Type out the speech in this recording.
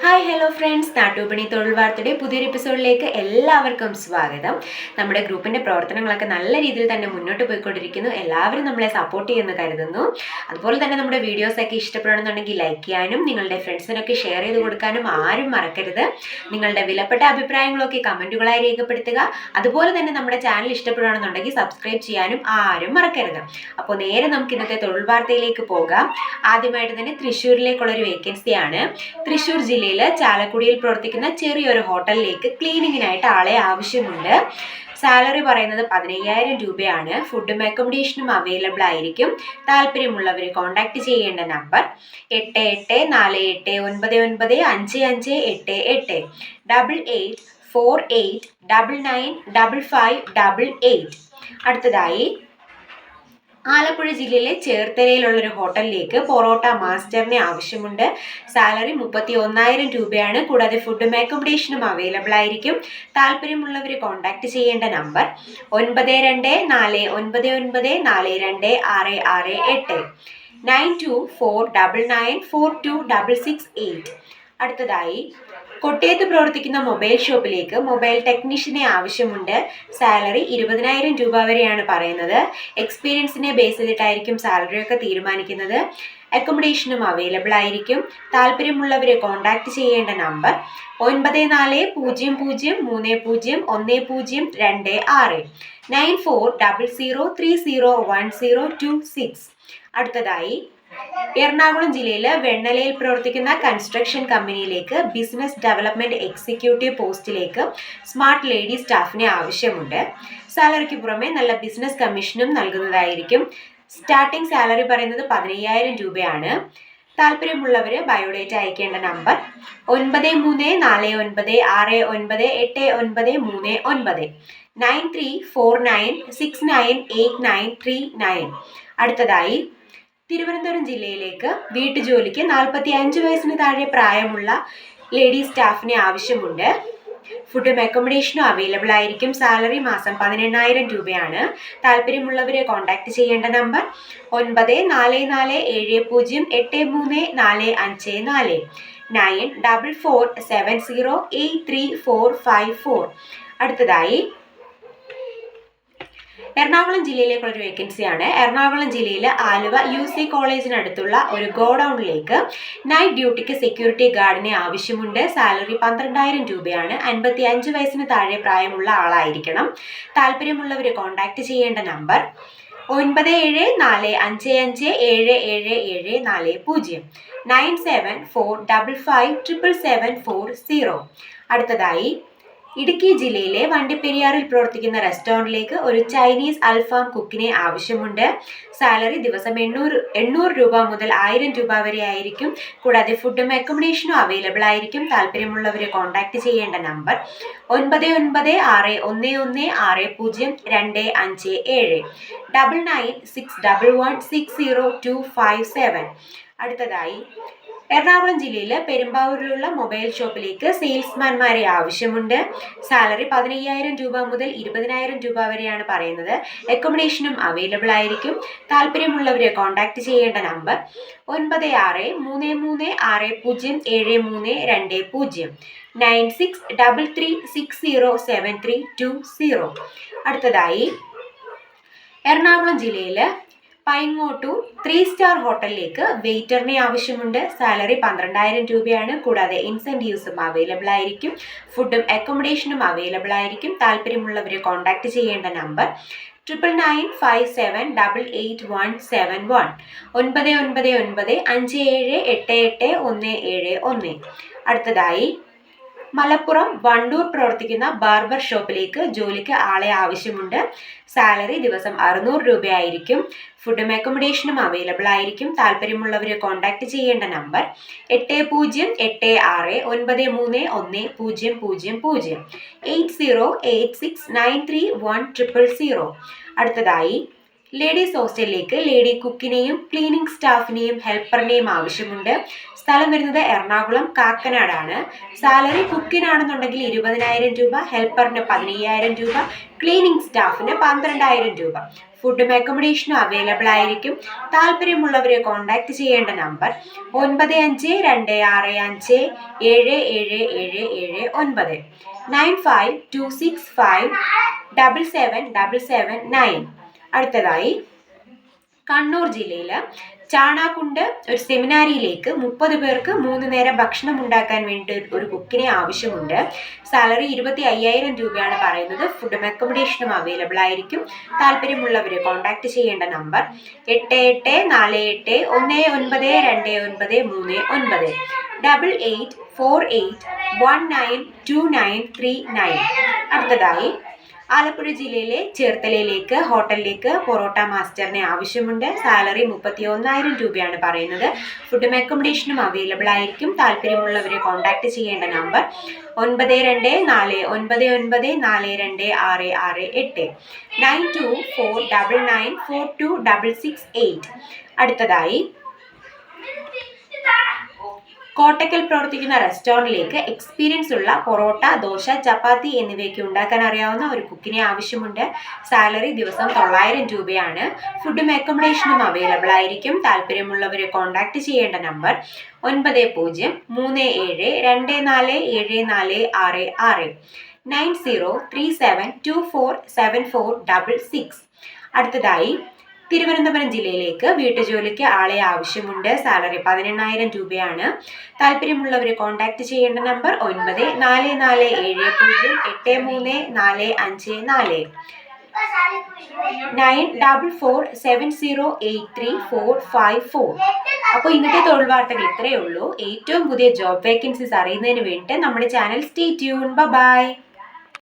Hi hello friends, നാട്ടുവിപണി തൊഴിൽ വാർത്തയുടെ പുതിയൊരു എപ്പിസോഡിലേക്ക് എല്ലാവർക്കും സ്വാഗതം. നമ്മുടെ ഗ്രൂപ്പിൻ്റെ പ്രവർത്തനങ്ങളൊക്കെ നല്ല രീതിയിൽ തന്നെ മുന്നോട്ട് പോയിക്കൊണ്ടിരിക്കുന്നു. എല്ലാവരും നമ്മളെ സപ്പോർട്ട് ചെയ്യുമെന്ന് കരുതുന്നു. അതുപോലെ തന്നെ നമ്മുടെ വീഡിയോസൊക്കെ ഇഷ്ടപ്പെടണമെന്നുണ്ടെങ്കിൽ ലൈക്ക് ചെയ്യാനും നിങ്ങളുടെ ഫ്രണ്ട്സിനൊക്കെ ഷെയർ ചെയ്ത് കൊടുക്കാനും ആരും മറക്കരുത്. നിങ്ങളുടെ വിലപ്പെട്ട അഭിപ്രായങ്ങളൊക്കെ കമൻറ്റുകളായി രേഖപ്പെടുത്തുക. അതുപോലെ തന്നെ നമ്മുടെ ചാനൽ ഇഷ്ടപ്പെടുകയാണെന്നുണ്ടെങ്കിൽ സബ്സ്ക്രൈബ് ചെയ്യാനും ആരും മറക്കരുത്. അപ്പോൾ നേരെ നമുക്ക് ഇന്നത്തെ തൊഴിൽ വാർത്തയിലേക്ക് പോകാം. ആദ്യമായിട്ട് തന്നെ തൃശ്ശൂരിലേക്കുള്ളൊരു വേക്കൻസിയാണ്. തൃശ്ശൂർ ജില്ലയിൽ ചാലക്കുടിയിൽ പ്രവർത്തിക്കുന്ന ചെറിയൊരു ഹോട്ടലിലേക്ക് ക്ലീനിങ്ങിനായിട്ട് ആളെ ആവശ്യമുണ്ട്. സാലറി പറയുന്നത് 15,000 രൂപയാണ്. ഫുഡും അക്കോമഡേഷനും അവൈലബിൾ ആയിരിക്കും. താല്പര്യമുള്ളവർ കോൺടാക്ട് ചെയ്യേണ്ട നമ്പർ 8848995588 8848995588. അടുത്തതായി ആലപ്പുഴ ജില്ലയിലെ ചേർത്തലയിലുള്ളൊരു ഹോട്ടലിലേക്ക് പൊറോട്ട മാസ്റ്ററിനെ ആവശ്യമുണ്ട്. സാലറി 31,000 രൂപയാണ്. കൂടാതെ ഫുഡും അക്കോമഡേഷനും അവൈലബിൾ ആയിരിക്കും. താല്പര്യമുള്ളവർ കോൺടാക്ട് ചെയ്യേണ്ട നമ്പർ 924999426668 9249942668. അടുത്തതായി കൊട്ടയത്ത് പ്രവർത്തിക്കുന്ന മൊബൈൽ ഷോപ്പിലേക്ക് മൊബൈൽ ടെക്നീഷ്യനെ ആവശ്യമുണ്ട്. സാലറി 20,000 രൂപ വരെയാണ് പറയുന്നത്. എക്സ്പീരിയൻസിനെ ബേസ് ചെയ്തിട്ടായിരിക്കും സാലറിയൊക്കെ തീരുമാനിക്കുന്നത്. അക്കോമഡേഷനും അവൈലബിൾ ആയിരിക്കും. താല്പര്യമുള്ളവരെ കോൺടാക്ട് ചെയ്യേണ്ട നമ്പർ 9400301026 9400301026. അടുത്തതായി എറണാകുളം ജില്ലയിലെ വെണ്ണലയിൽ പ്രവർത്തിക്കുന്ന കൺസ്ട്രക്ഷൻ കമ്പനിയിലേക്ക് ബിസിനസ് ഡെവലപ്മെന്റ് എക്സിക്യൂട്ടീവ് പോസ്റ്റിലേക്ക് സ്മാർട്ട് ലേഡി സ്റ്റാഫിനെ ആവശ്യമുണ്ട്. സാലറിക്ക് പുറമെ നല്ല ബിസിനസ് കമ്മീഷനും നൽകുന്നതായിരിക്കും. സ്റ്റാർട്ടിംഗ് സാലറി പറയുന്നത് 15,000 രൂപയാണ്. താല്പര്യമുള്ളവർ ബയോഡേറ്റ അയക്കേണ്ട നമ്പർ 9349698939 9349698939. അടുത്തതായി തിരുവനന്തപുരം ജില്ലയിലേക്ക് വീട്ടുജോലിക്ക് 45 വയസ്സിന് താഴെ പ്രായമുള്ള ലേഡി സ്റ്റാഫിനെ ആവശ്യമുണ്ട്. ഫുഡും അക്കോമഡേഷനും അവൈലബിൾ ആയിരിക്കും. സാലറി മാസം 18,000 രൂപയാണ്. താല്പര്യമുള്ളവരെ കോൺടാക്ട് ചെയ്യേണ്ട നമ്പർ 9447083454 9447083454. അടുത്തതായി എറണാകുളം ജില്ലയിലേക്കുള്ളൊരു വേക്കൻസിയാണ്. എറണാകുളം ജില്ലയിലെ ആലുവ UC കോളേജിനടുത്തുള്ള ഒരു ഗോഡൌണിലേക്ക് നൈറ്റ് ഡ്യൂട്ടിക്ക് സെക്യൂരിറ്റി ഗാർഡിനെ ആവശ്യമുണ്ട്. സാലറി 12,000 രൂപയാണ്. 55 വയസ്സിന് താഴെ പ്രായമുള്ള ആളായിരിക്കണം. താല്പര്യമുള്ളവർ കോൺടാക്ട് ചെയ്യേണ്ട നമ്പർ 9745577740 9745577740. അടുത്തതായി ഇടുക്കി ജില്ലയിലെ വണ്ടിപ്പെരിയാറിൽ പ്രവർത്തിക്കുന്ന റെസ്റ്റോറൻറ്റിലേക്ക് ഒരു ചൈനീസ് അൽഫാം കുക്കിനെ ആവശ്യമുണ്ട്. സാലറി ദിവസം 800 രൂപ മുതൽ 1000 രൂപ വരെ ആയിരിക്കും. കൂടാതെ ഫുഡും അക്കോമഡേഷനും അവൈലബിൾ ആയിരിക്കും. താല്പര്യമുള്ളവർ കോൺടാക്ട് ചെയ്യേണ്ട നമ്പർ 9961602057 9961160257. അടുത്തതായി എറണാകുളം ജില്ലയിലെ പെരുമ്പാവൂരിലുള്ള മൊബൈൽ ഷോപ്പിലേക്ക് സെയിൽസ്മാൻമാരെ ആവശ്യമുണ്ട്. സാലറി 15,000 രൂപ മുതൽ 20,000 രൂപ വരെയാണ് പറയുന്നത്. അക്കോമഡേഷനും അവൈലബിൾ ആയിരിക്കും. താല്പര്യമുള്ളവരെ കോൺടാക്ട് ചെയ്യേണ്ട നമ്പർ 9633607320 9633607320. അടുത്തതായി എറണാകുളം ജില്ലയിൽ പൈങ്ങോട്ടൂർ 3 സ്റ്റാർ ഹോട്ടലിലേക്ക് വെയിറ്ററിനെ ആവശ്യമുണ്ട്. സാലറി 12,000 രൂപയാണ്. കൂടാതെ ഇൻസെൻറ്റീവ്സും അവൈലബിൾ ആയിരിക്കും. ഫുഡും അക്കോമഡേഷനും അവൈലബിൾ ആയിരിക്കും. താല്പര്യമുള്ളവർ കോൺടാക്ട് ചെയ്യേണ്ട നമ്പർ 9995788171 9999578811. അടുത്തതായി മലപ്പുറം വണ്ടൂർ പ്രവർത്തിക്കുന്ന ബാർബർ ഷോപ്പിലേക്ക് ജോലിക്ക് ആളെ ആവശ്യമുണ്ട്. സാലറി ദിവസം 600 രൂപയായിരിക്കും. ഫുഡും അക്കോമഡേഷനും അവൈലബിൾ ആയിരിക്കും. താല്പര്യമുള്ളവർ കോൺടാക്ട് ചെയ്യേണ്ട നമ്പർ 8086931000 8086931000. അടുത്തതായി ലേഡീസ് ഹോസ്റ്റലിലേക്ക് ലേഡി കുക്കിനെയും ക്ലീനിങ് സ്റ്റാഫിനെയും ഹെൽപ്പറിനെയും ആവശ്യമുണ്ട്. സ്ഥലം വരുന്നത് എറണാകുളം കാക്കനാടാണ്. സാലറി കുക്കിനാണെന്നുണ്ടെങ്കിൽ 20,000 രൂപ, ഹെൽപ്പറിന് 15,000 രൂപ, ക്ലീനിങ് സ്റ്റാഫിന് 12,000 രൂപ. ഫുഡും അക്കോമഡേഷനും അവൈലബിൾ ആയിരിക്കും. താല്പര്യമുള്ളവരെ കോൺടാക്ട് ചെയ്യേണ്ട നമ്പർ 9526577779 9526577779. അടുത്തതായി കണ്ണൂർ ജില്ലയിൽ ചാണാക്കുണ്ട് ഒരു സെമിനാരിയിലേക്ക് 30 പേർക്ക് 3 നേരം ഭക്ഷണം ഉണ്ടാക്കാൻ വേണ്ടി ഒരു കുക്കിനെ ആവശ്യമുണ്ട്. സാലറി 25,000 രൂപയാണ് പറയുന്നത്. ഫുഡും അക്കോമഡേഷനും അവൈലബിൾ ആയിരിക്കും. താല്പര്യമുള്ളവരെ കോൺടാക്ട് ചെയ്യേണ്ട നമ്പർ 8848192939 8848192939. അടുത്തതായി ആലപ്പുഴ ജില്ലയിലെ ചേർത്തലയിലേക്ക് ഹോട്ടലിലേക്ക് പൊറോട്ട മാസ്റ്ററിനെ ആവശ്യമുണ്ട്. സാലറി 31,000 രൂപയാണ് പറയുന്നത്. ഫുഡും അക്കോമഡേഷനും അവൈലബിൾ ആയിരിക്കും. താല്പര്യമുള്ളവരെ കോൺടാക്ട് ചെയ്യേണ്ട നമ്പർ 9249942668 9249942668. അടുത്തതായി കോട്ടക്കൽ പ്രവർത്തിക്കുന്ന റെസ്റ്റോറൻറ്റിലേക്ക് എക്സ്പീരിയൻസ് ഉള്ള പൊറോട്ട, ദോശ, ചപ്പാത്തി എന്നിവയൊക്കെ ഉണ്ടാക്കാൻ അറിയാവുന്ന ഒരു കുക്കിനെ ആവശ്യമുണ്ട്. സാലറി ദിവസം 900 രൂപയാണ്. ഫുഡും അക്കോമഡേഷനും അവൈലബിൾ ആയിരിക്കും. താല്പര്യമുള്ളവരെ കോൺടാക്ട് ചെയ്യേണ്ട നമ്പർ 9037247466 9037247466. അടുത്തതായി തിരുവനന്തപുരം ജില്ലയിലേക്ക് വീട്ടുജോലിക്ക് ആളെ ആവശ്യമുണ്ട്. സാലറി 18,000 രൂപയാണ്. താല്പര്യമുള്ളവരെ കോൺടാക്ട് ചെയ്യേണ്ട നമ്പർ 9447083454 9447083454. അപ്പോൾ ഇന്നത്തെ തൊഴിൽ വാർത്തകൾ ഇത്രയേ ഉള്ളൂ. ഏറ്റവും പുതിയ ജോബ് വേക്കൻസീസ് അറിയുന്നതിന് വേണ്ടി നമ്മുടെ ചാനൽ സ്റ്റേ ട്യൂൺ. ബൈ.